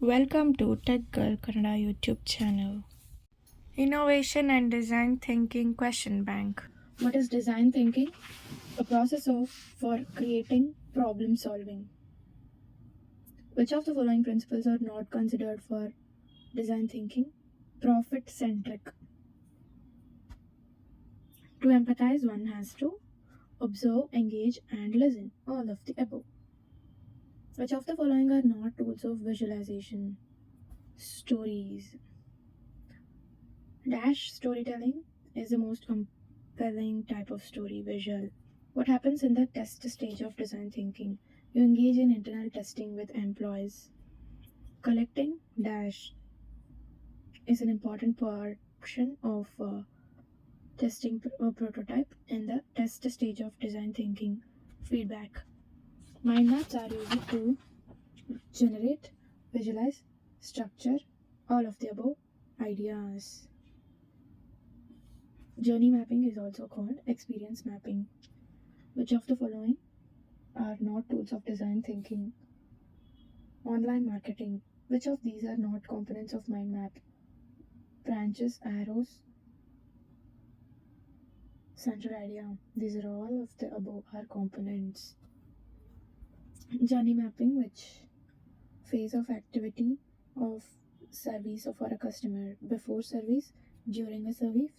Welcome to Tech Girl Kannada YouTube channel. Innovation and Design Thinking Question Bank. What is design thinking? A process of for creating problem solving. Which of the following principles are not considered for design thinking? Profit centric. To empathize, one has to observe, engage, and listen. All of the above. Which of the following are not tools of visualization? Stories. Dash storytelling is the most compelling type of story visual. What happens in the test stage of design thinking? You engage in internal testing with employees. Collecting dash is an important portion of testing a prototype in the test stage of design thinking. Feedback. Mind maps are used to generate, visualize, structure, all of the above ideas. Journey mapping is also called experience mapping. Which of the following are not tools of design thinking? Online marketing. Which of these are not components of mind map? Branches, arrows, central idea. These are all of the above are components. Journey mapping, which phase of activity of service for a customer? Before service, during a service,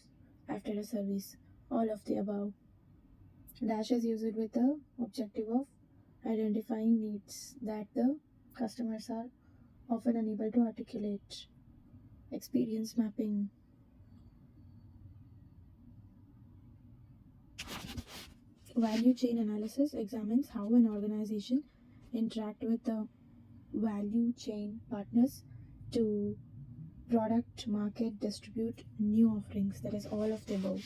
after a service. All of the above. Dash is used with the objective of identifying needs that the customers are often unable to articulate. Experience mapping. Value chain analysis examines how an organization interact with the value chain partners to product, market, distribute new offerings. That is all of the above.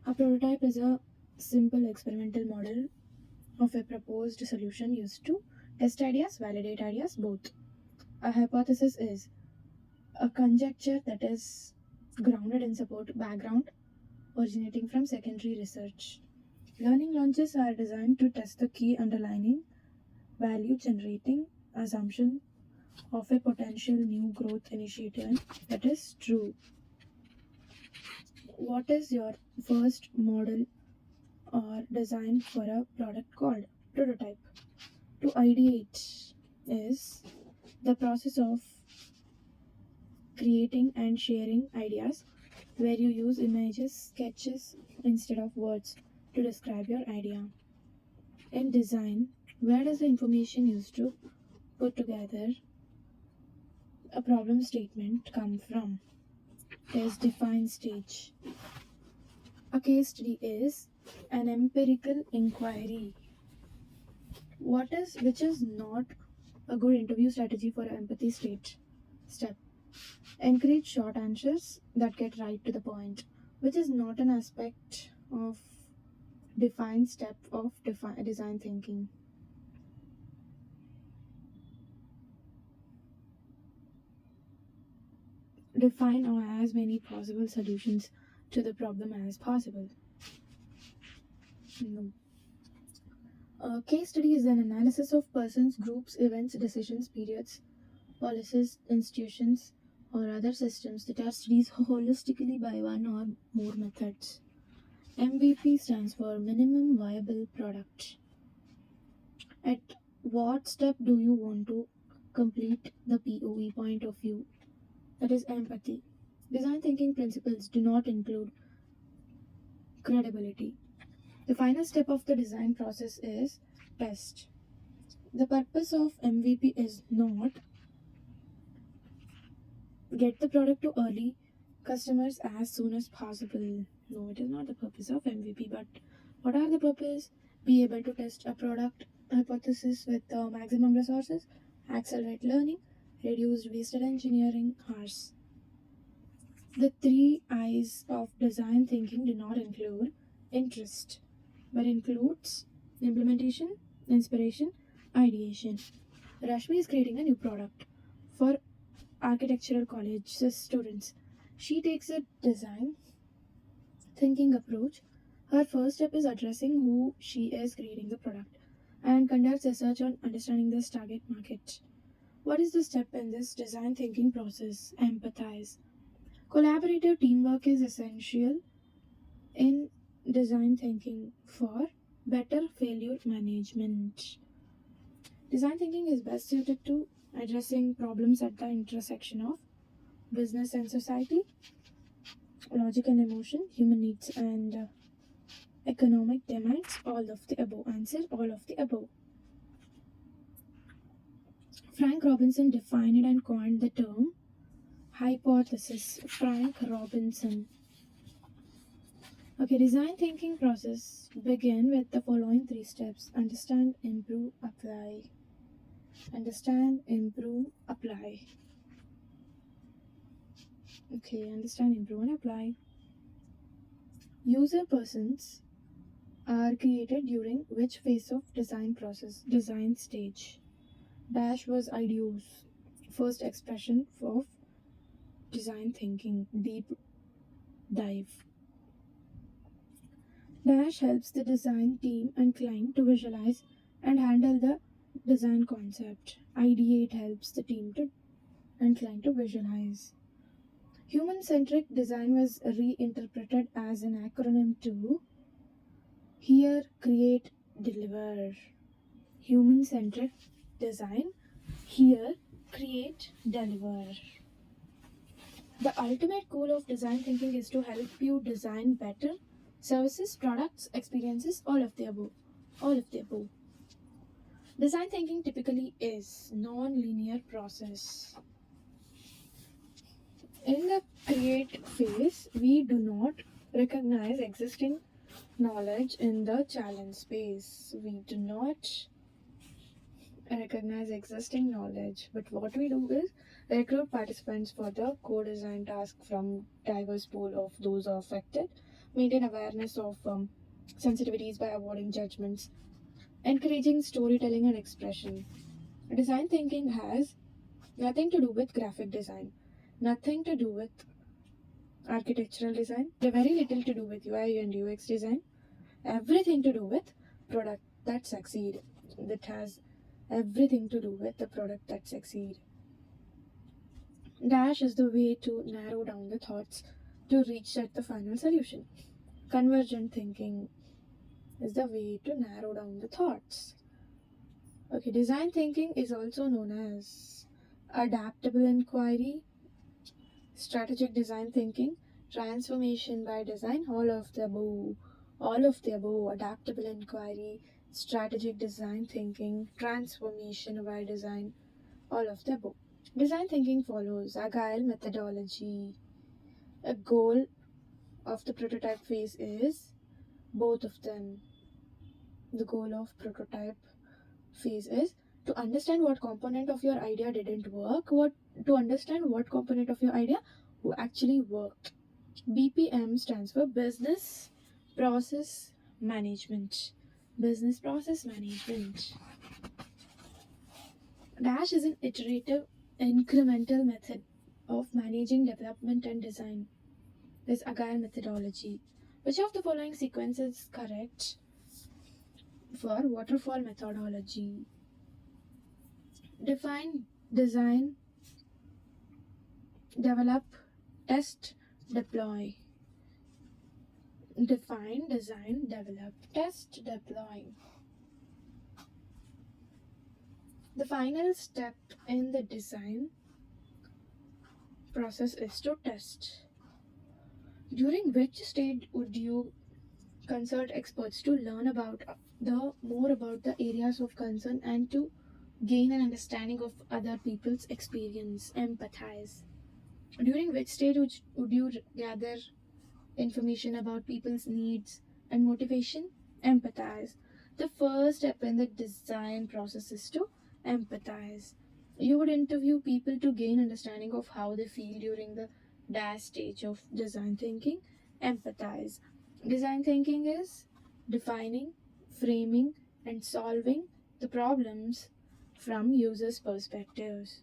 A prototype is a simple experimental model of a proposed solution used to test ideas, validate ideas, both. A hypothesis is a conjecture that is grounded in support background originating from secondary research. Learning launches are designed to test the key underlying value generating assumption of a potential new growth initiative that is true. What is your first model or design for a product called? Prototype. To ideate is the process of creating and sharing ideas where you use images, sketches instead of words to describe your idea. In design, where does the information used to put together a problem statement come from? Is define stage. A case study is an empirical inquiry. Which is not a good interview strategy for empathy stage step? Encourage short answers that get right to the point, which is not an aspect of defined step of design thinking. Define as many possible solutions to the problem as possible. No. A case study is an analysis of persons, groups, events, decisions, periods, policies, institutions, or other systems that are studied holistically by one or more methods. MVP stands for minimum viable product. At what step do you want to complete the POV point of view? That is empathy. Design thinking principles do not include credibility. The final step of the design process is test. The purpose of MVP is not get the product to early customers as soon as possible. No, it is not the purpose of MVP. But what are the purpose? Be able to test a product hypothesis with maximum resources, accelerate learning, reduce wasted engineering hours. The three I's of design thinking do not include interest, but includes implementation, inspiration, ideation. Rashmi is creating a new product for architectural college students. She takes a design thinking approach. Her first step is addressing who she is creating the product and conducts research on understanding this target market. What is the step in this design thinking process? Empathize. Collaborative teamwork is essential in design thinking for better failure management. Design thinking is best suited to addressing problems at the intersection of business and society, logic and emotion, human needs and economic demands. All of the above. Answer all of the above. Frank Robinson defined and coined the term hypothesis. Frank Robinson. Okay, design thinking process begin with the following three steps: understand, improve, apply. Understand, improve, apply. Okay, understand, improve, and apply. User persons are created during which phase of design process? Design stage. Dash was ideas. First expression of design thinking. Deep dive. Dash helps the design team and client to visualize and handle the design concept. Ideate helps the team to and client to visualize. Human centric design was reinterpreted as an acronym to hear, create, deliver. Human centric design, hear, create, deliver. The ultimate goal of design thinking is to help you design better services, products, experiences, all of the above. All of the above. Design thinking typically is non-linear process. In the create phase, we do not recognize existing knowledge in the challenge space. We do not recognize existing knowledge, but what we do is recruit participants for the co-design task from diverse pool of those affected, maintain awareness of sensitivities by avoiding judgments, encouraging storytelling and expression. Design thinking has nothing to do with graphic design, nothing to do with architectural design, very little to do with UI and UX design, everything to do with product that succeed. That has everything to do with the product that succeed. Dash is the way to narrow down the thoughts to reach at the final solution. Convergent thinking is the way to narrow down the thoughts. Okay, design thinking is also known as adaptable inquiry, strategic design thinking, transformation by design, all of the above. All of the above: adaptable inquiry, strategic design thinking, transformation by design, all of the above. Design thinking follows agile methodology. A goal of the prototype phase is both of them. The goal of prototype phase is to understand what component of your idea didn't work, to understand what component of your idea actually worked. BPM stands for business process management. Business process management. Dash is an iterative, incremental method of managing development and design. This agile methodology. Which of the following sequence is correct for waterfall methodology? Define, design, develop, test, deploy. Define, design, develop, test, deploy. The final step in the design process is to test. During which stage would you consult experts to learn about more about the areas of concern and to gain an understanding of other people's experience? Empathize. During which stage would you gather information about people's needs and motivation? Empathize. The first step in the design process is to empathize. You would interview people to gain understanding of how they feel during the dash stage of design thinking. Empathize. Design thinking is defining, framing, and solving the problems from users' perspectives.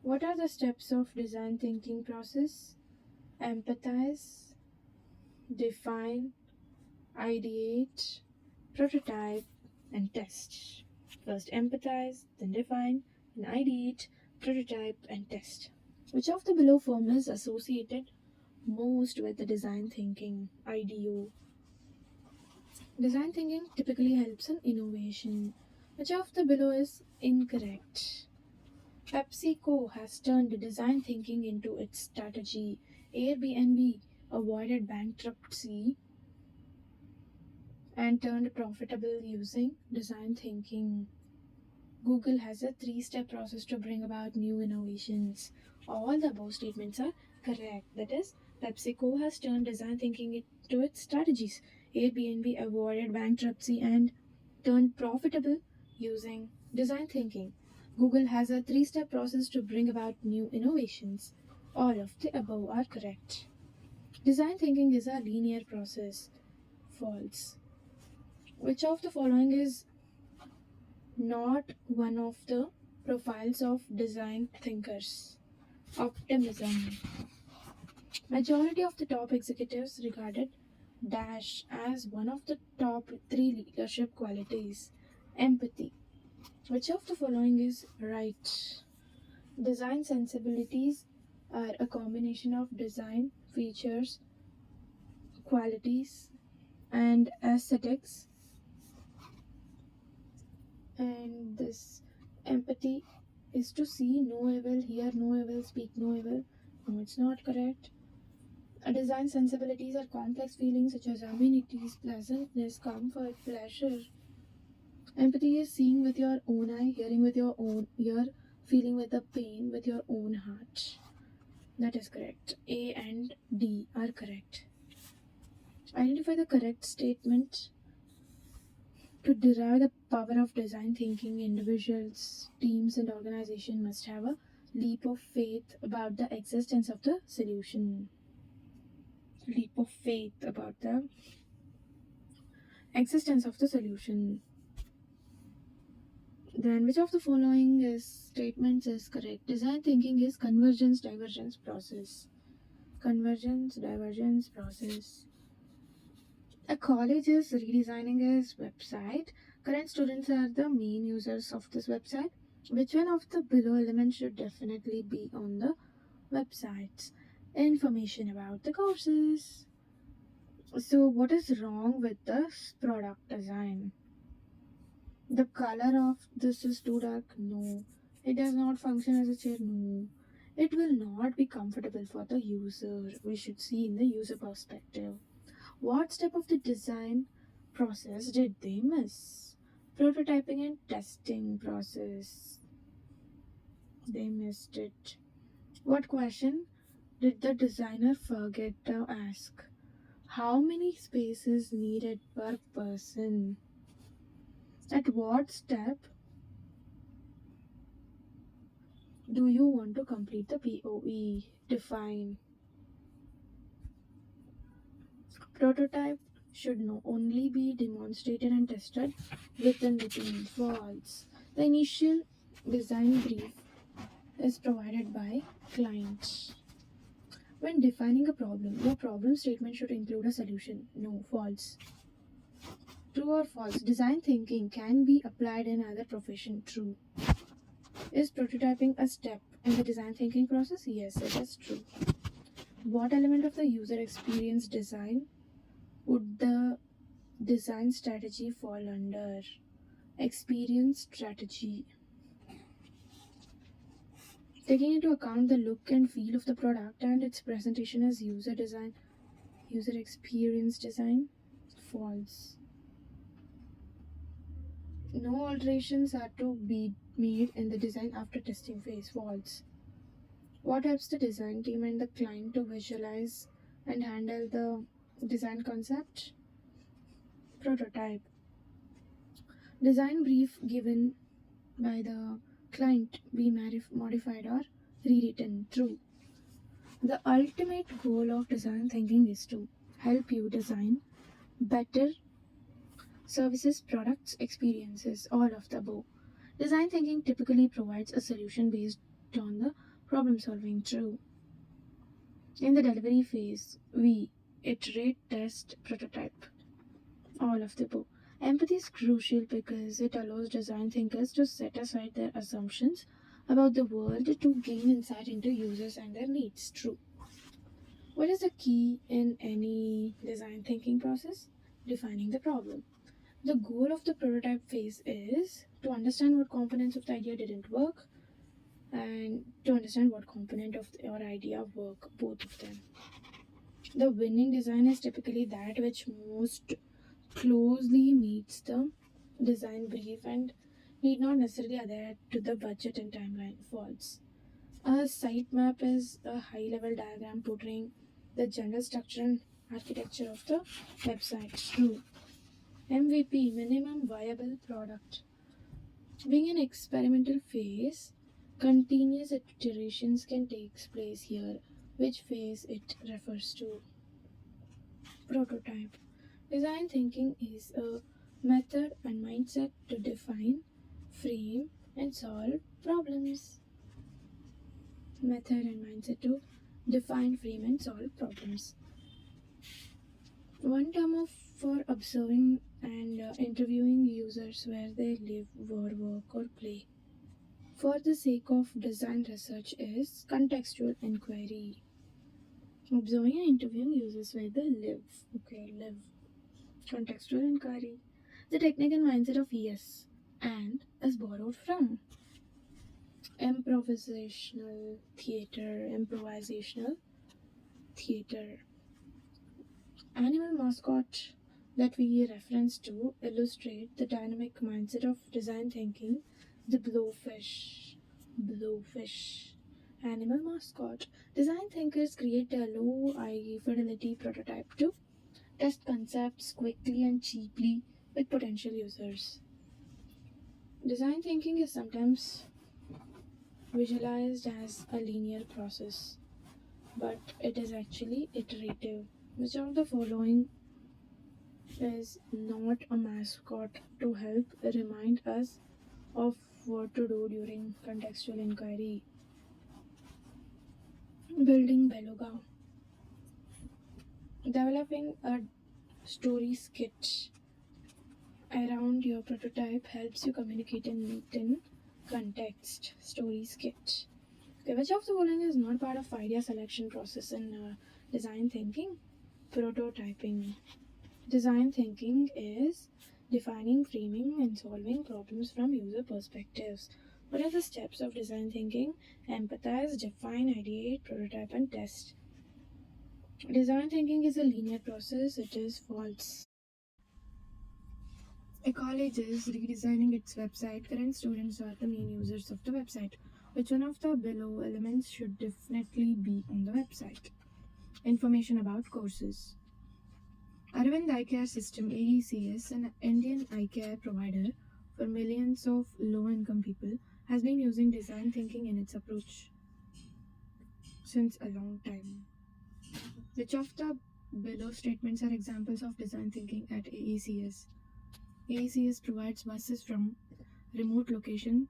What are the steps of design thinking process? Empathize, define, ideate, prototype, and test. First empathize, then define, and ideate, prototype, and test. Which of the below form is associated most with the design thinking? IDO. Design thinking typically helps in innovation. Which of the below is incorrect? PepsiCo has turned design thinking into its strategy. Airbnb avoided bankruptcy and turned profitable using design thinking. Google has a three-step process to bring about new innovations. All the above statements are correct. That is, PepsiCo has turned design thinking into its strategies. Airbnb avoided bankruptcy and turned profitable using design thinking. Google has a three-step process to bring about new innovations. All of the above are correct. Design thinking is a linear process. False. Which of the following is not one of the profiles of design thinkers? Optimism. Majority of the top executives regarded dash as one of the top three leadership qualities. Empathy. Which of the following is right? Design sensibilities are a combination of design features, qualities, and aesthetics. And this empathy is to see no evil, hear no evil, speak no evil. No, it's not correct. Design sensibilities are complex feelings such as amenities, pleasantness, comfort, pleasure. Empathy is seeing with your own eye, hearing with your own ear, feeling with the pain with your own heart. That is correct. A and D are correct. Identify the correct statement. To derive the power of design thinking, individuals, teams, and organizations must have a leap of faith about the existence of the solution. Leap of faith about the existence of the solution. Then, which of the following statements is correct? Design thinking is convergence divergence process. Convergence divergence process. A college is redesigning its website. Current students are the main users of this website. Which one of the below elements should definitely be on the websites? Information about the courses. So, what is wrong with this product design? The color of this is too dark? No. It does not function as a chair? No. It will not be comfortable for the user. We should see in the user perspective. What step of the design process did they miss? Prototyping and testing process. They missed it. What question did the designer forget to ask? How many spaces needed per person? At what step do you want to complete the POE? Define. Prototype should only be demonstrated and tested within the team. False. The initial design brief is provided by client. When defining a problem, your problem statement should include a solution. No. False. True or false? Design thinking can be applied in other profession. True. Is prototyping a step in the design thinking process? Yes, it is true. What element of the user experience design would the design strategy fall under? Experience strategy. Taking into account the look and feel of the product and its presentation as user design, user experience design? False. No alterations are to be made in the design after testing phase. False. What helps the design team and the client to visualize and handle the design concept? Prototype. Design brief given by the client be modified or rewritten. True. The ultimate goal of design thinking is to help you design better services, products, experiences, all of the above. Design thinking typically provides a solution based on the problem solving. True. In the delivery phase, we iterate, test, prototype, all of the above. Empathy is crucial because it allows design thinkers to set aside their assumptions about the world to gain insight into users and their needs. True. What is the key in any design thinking process? Defining the problem. The goal of the prototype phase is to understand what components of the idea didn't work and to understand what component of your idea work, both of them. The winning design is typically that which most closely meets the design brief and need not necessarily adhere to the budget and timeline. False. A sitemap is a high level diagram portraying the general structure and architecture of the website. True. MVP, minimum viable product. Being an experimental phase, continuous iterations can take place here. Which phase it refers to? Prototype. Design thinking is a method and mindset to define, frame, and solve problems. Method and mindset to define, frame, and solve problems. One term of for observing and interviewing users where they live, work, or play. For the sake of design research is contextual inquiry. Observing and interviewing users where they live. Okay, live. Contextual inquiry. The technical mindset of yes and is borrowed from improvisational theater. Animal mascot that we reference to illustrate the dynamic mindset of design thinking. The blowfish. Blowfish. Animal mascot. Design thinkers create a low eye fidelity prototype to test concepts quickly and cheaply with potential users. Design thinking is sometimes visualized as a linear process, but it is actually iterative. Which of the following is not a mascot to help remind us of what to do during contextual inquiry? Building beluga. Developing a story sketch around your prototype helps you communicate and meet in context. Story sketch. Okay, which of the following is not part of idea selection process in design thinking? Prototyping. Design thinking is defining, framing, and solving problems from user perspectives. What are the steps of design thinking? Empathize, define, ideate, prototype, and test. Design thinking is a linear process. It is false. A college is redesigning its website. Current students are the main users of the website. Which one of the below elements should definitely be on the website? Information about courses. Aravind Eye Care System AECS, an Indian eye care provider for millions of low-income people, has been using design thinking in its approach since a long time. Which of the below statements are examples of design thinking at AECS? AECS provides buses from remote location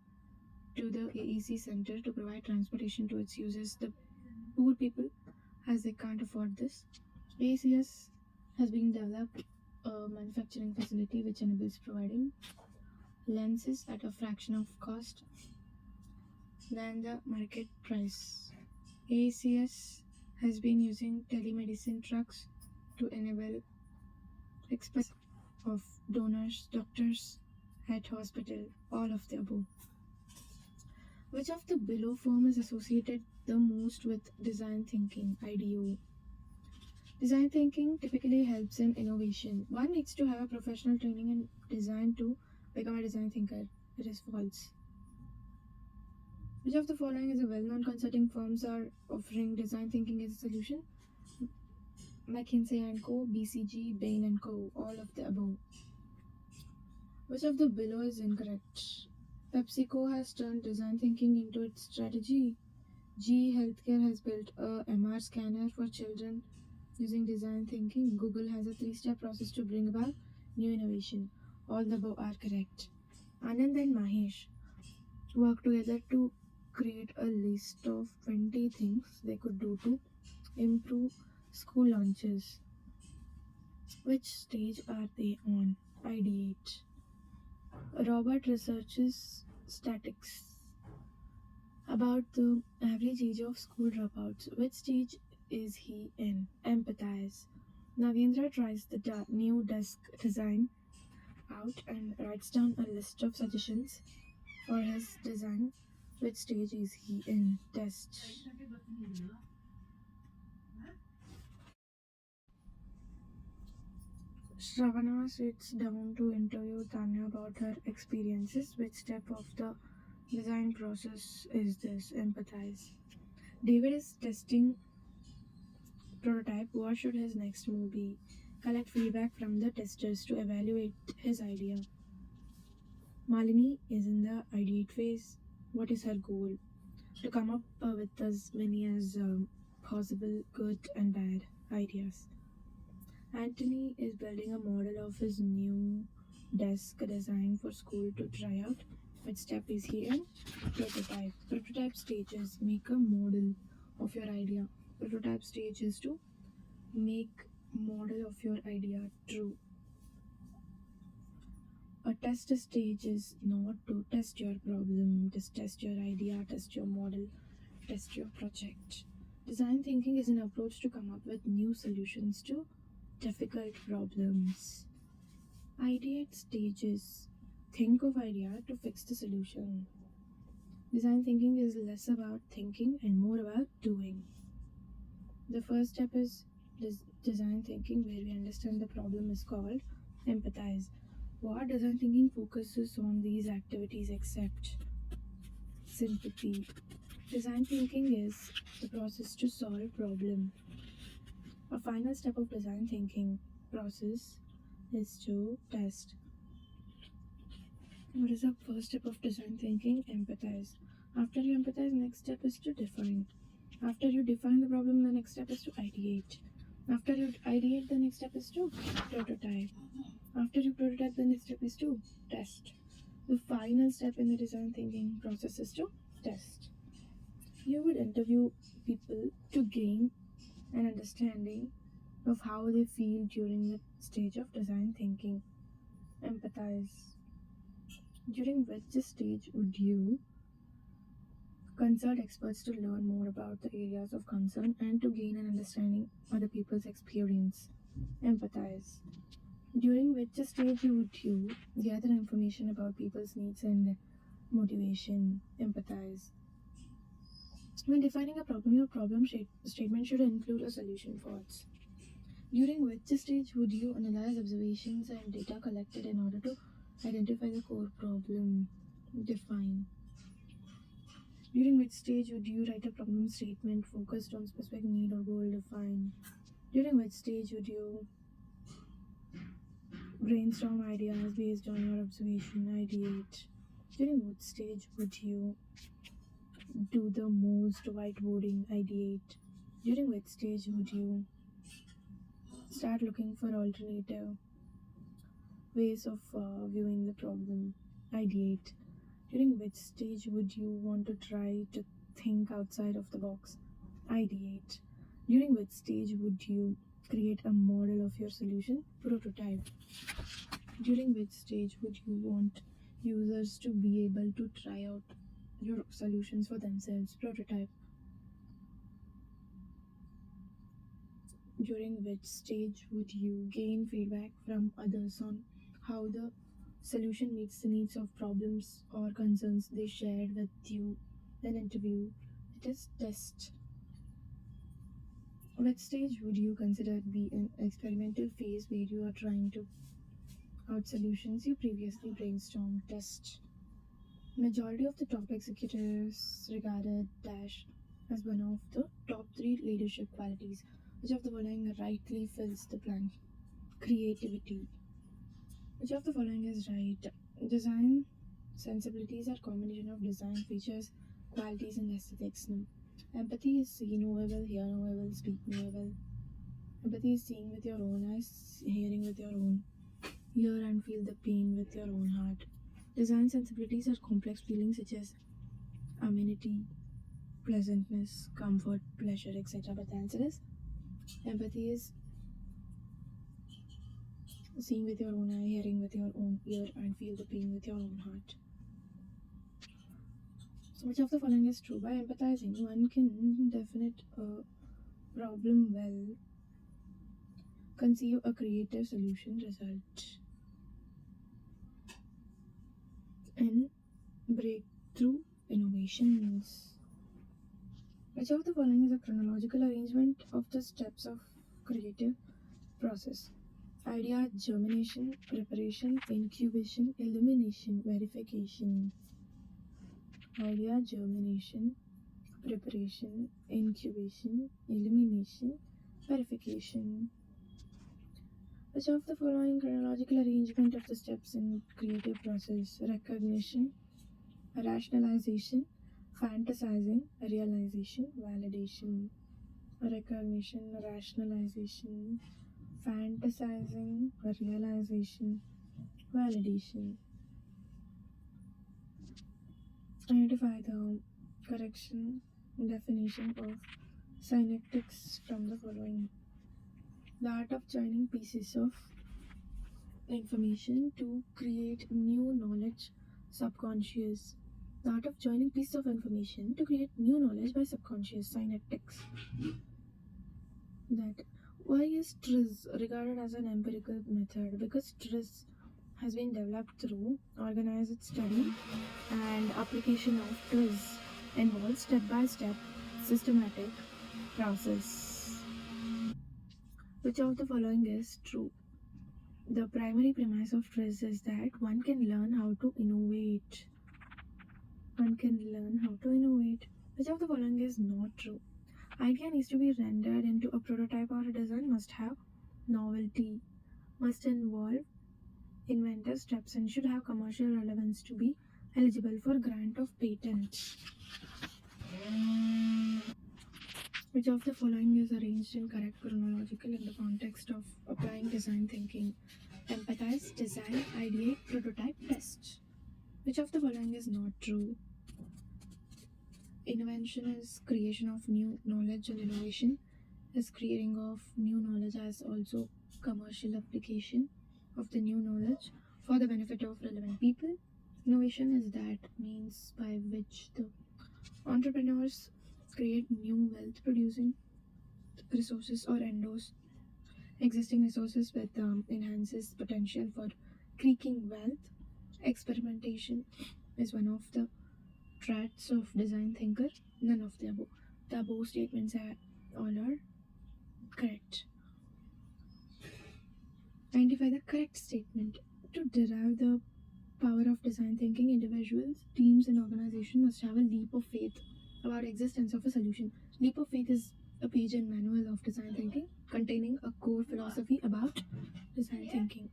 to the AEC center to provide transportation to its users, the poor people, as they can't afford this. AECS has been developed a manufacturing facility which enables providing lenses at a fraction of cost than the market price. AECS has been using telemedicine trucks to enable express of donors, doctors at hospital, all of the above. Which of the below form is associated the most with design thinking? IDO. Design thinking typically helps in innovation. One needs to have a professional training in design to become a design thinker. It is false. Which of the following is a well-known consulting firms are offering design thinking as a solution? McKinsey and Co, BCG, Bain and Co, all of the above. Which of the below is incorrect? PepsiCo has turned design thinking into its strategy. GE Healthcare has built a MR scanner for children using design thinking. Google has a 3-step process to bring about new innovation. All the above are correct. Anand and Mahesh work together to create a list of 20 things they could do to improve school lunches. Which stage are they on? Ideate. Robert researches statics. About the average age of school dropouts, which stage is he in? Empathize. Nagendra tries the new desk design out and writes down a list of suggestions for his design. Which stage is he in? Test. Shravana sits down to interview Tanya about her experiences. Which step of the design process is this? Empathize. David is testing prototype. What should his next move be? Collect feedback from the testers to evaluate his idea. Malini is in the ideate phase. What is her goal? To come up with as many as possible good and bad ideas. Anthony is building a model of his new desk design for school to try out. Which step is he in? Prototype. Prototype stage is make a model of your idea. Prototype stage is to make model of your idea true. A test stage is not to test your problem, just test your idea, test your model, test your project. Design thinking is an approach to come up with new solutions to difficult problems. Ideate stages think of idea to fix the solution. Design thinking is less about thinking and more about doing. The first step is design thinking, where we understand the problem is called empathize. What design thinking focuses on these activities except sympathy. Design thinking is the process to solve problem. A final step of design thinking process is to test. What is the first step of design thinking? Empathize. After you empathize, next step is to define. After you define the problem, the next step is to ideate. After you ideate, the next step is to prototype. After you prototype, the next step is to test. The final step in the design thinking process is to test. You would interview people to gain an understanding of how they feel during the stage of design thinking. Empathize. During which stage would you consult experts to learn more about the areas of concern and to gain an understanding of other people's experience? Empathize. During which stage would you gather information about people's needs and motivation? Empathize. When defining a problem, your problem statement should include a solution for it. During which stage would you analyze observations and data collected in order to identify the core problem? Define. During which stage would you write a problem statement focused on specific need or goal? Define. During which stage would you brainstorm ideas based on your observation? Ideate. During which stage would you do the most whiteboarding? Ideate. During which stage would you start looking for alternative ways of viewing the problem? Ideate. During which stage would you want to try to think outside of the box? Ideate. During which stage would you create a model of your solution? Prototype. During which stage would you want users to be able to try out your solutions for themselves? Prototype. During which stage would you gain feedback from others on how the solution meets the needs of problems or concerns they shared with you? Then interview. It is test. Which stage would you consider be an experimental phase where you are trying to out solutions you previously brainstormed? Test. Majority of the top executives regarded Dash as one of the top 3 leadership qualities. Which of the following rightly fills the blank? Creativity. Which of the following is right? Design sensibilities are combination of design features, qualities, and aesthetics. No. Empathy is see no well, hear no well, speak no well. Empathy is seeing with your own eyes, hearing with your own ear, and feel the pain with your own heart. Design sensibilities are complex feelings such as amenity, pleasantness, comfort, pleasure, etc. But the answer is empathy is seeing with your own eye, hearing with your own ear, and feel the pain with your own heart. Which of the following is true? By empathizing, one can definite a problem well, conceive a creative solution, result in breakthrough innovations. Which of the following is a chronological arrangement of the steps of creative process? Idea germination, preparation, incubation, illumination, verification. Idea germination, preparation, incubation, illumination, verification. Which of the following chronological arrangement of the steps in creative process? Recognition, rationalization, fantasizing, realization, validation. Recognition, rationalization, fantasizing, realization, validation. Identify the correction definition of synaptics from the following. The art of joining pieces of information to create new knowledge, subconscious. The art of joining pieces of information to create new knowledge by subconscious, synaptics. That why is TRIZ regarded as an empirical method? Because TRIZ has been developed through organized study and application of TRIZ involves step-by-step systematic process. Which of the following is true? The primary premise of TRIZ is that one can learn how to innovate. One can learn how to innovate. Which of the following is not true? Idea needs to be rendered into a prototype or a design, must have novelty, must involve inventive steps, and should have commercial relevance to be eligible for grant of patent. Which of the following is arranged in correct chronological in the context of applying design thinking? Empathize, design, ideate, prototype, test. Which of the following is not true? Invention is creation of new knowledge, and innovation is creating of new knowledge as also commercial application of the new knowledge for the benefit of relevant people. Innovation is that means by which the entrepreneurs create new wealth producing resources or endorse existing resources with enhances potential for creating wealth. Experimentation is one of the traits of design thinker. None of the above. The above statements all are correct. Identify the correct statement. To derive the power of design thinking, individuals, teams, and organizations must have a leap of faith about existence of a solution. Leap of faith is a page in manual of design thinking containing a core philosophy about design thinking.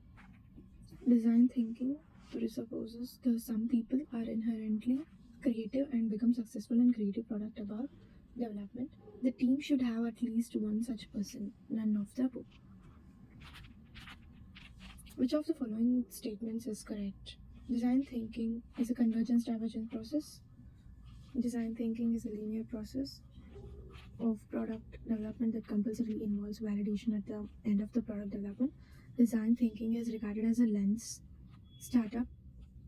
Design thinking presupposes that some people are inherently creative and become successful in creative product about development. The team should have at least one such person. None of the above. Which of the following statements is correct? Design thinking is a convergence divergence process. Design thinking is a linear process of product development that compulsorily involves validation at the end of the product development. Design thinking is regarded as a lens startup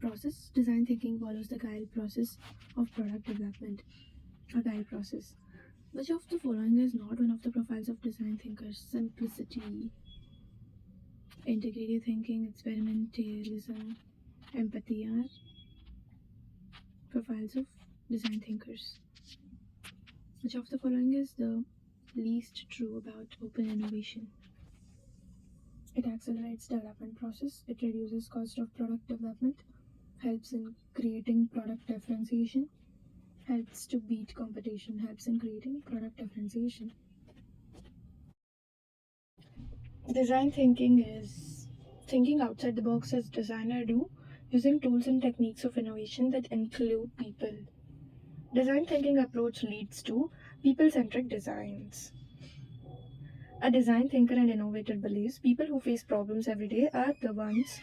process. Design thinking follows the agile process of product development. Agile process. Which of the following is not one of the profiles of design thinkers? Simplicity, integrative thinking, experimentalism, empathy are profiles of design thinkers. Which of the following is the least true about open innovation? It accelerates development process, it reduces cost of product development, helps in creating product differentiation, helps to beat competition, helps in creating product differentiation. Design thinking is thinking outside the box as designers do, using tools and techniques of innovation that include people. Design thinking approach leads to people-centric designs. A design thinker and innovator believes people who face problems every day are the ones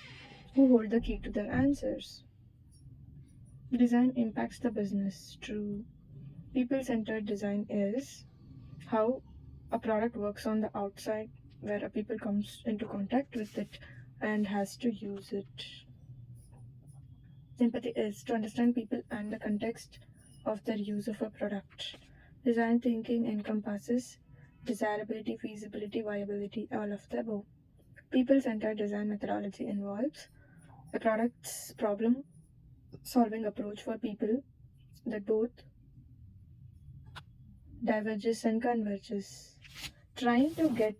who hold the key to their answers. Design impacts the business. True. People-centered design is how a product works on the outside, where a people comes into contact with it and has to use it. Empathy is to understand people and the context of the use of a product. Design thinking encompasses desirability, feasibility, viability, all of the above. People centered design methodology involves a product's problem solving approach for people that both diverges and converges. Trying to get,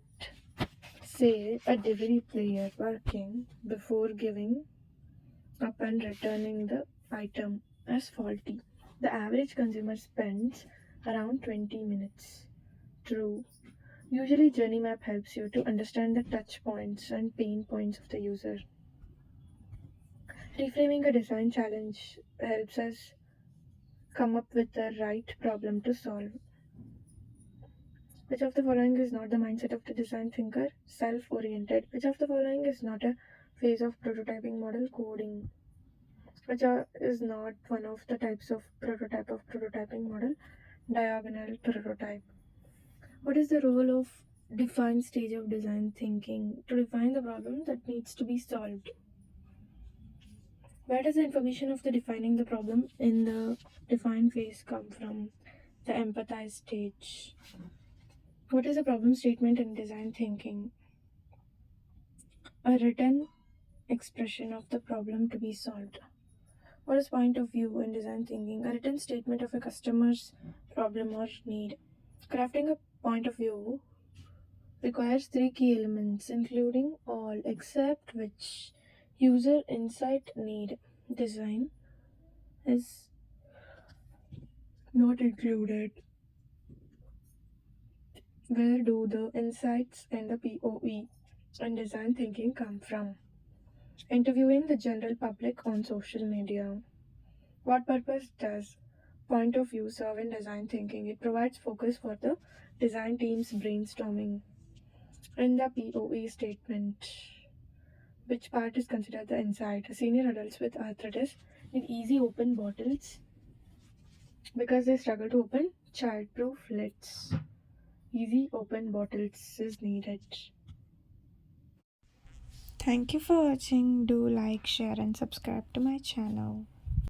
say, a delivery player working before giving up and returning the item as faulty. The average consumer spends around 20 minutes. True. Usually, Journey Map helps you to understand the touch points and pain points of the user. Reframing a design challenge helps us come up with the right problem to solve. Which of the following is not the mindset of the design thinker? Self oriented. Which of the following is not a phase of prototyping model? Coding. Which is not one of the types of prototyping model? Diagonal prototype. What is the role of defined stage of design thinking? To define the problem that needs to be solved. Where does the information of the defining the problem in the define phase come from? The empathize stage. What is a problem statement in design thinking? A written expression of the problem to be solved. What is point of view in design thinking? A written statement of a customer's problem or need. Crafting a point of view requires three key elements, including all except which user insight need. Design is not included. Where do the insights and the POE and design thinking come from? Interviewing the general public on social media. What purpose does point of view serve in design thinking? It provides focus for the design team's brainstorming. In the POE statement, which part is considered the insight? Senior adults with arthritis need easy open bottles because they struggle to open childproof lids. Easy open bottles is needed. Thank you for watching. Do like, share, and subscribe to my channel.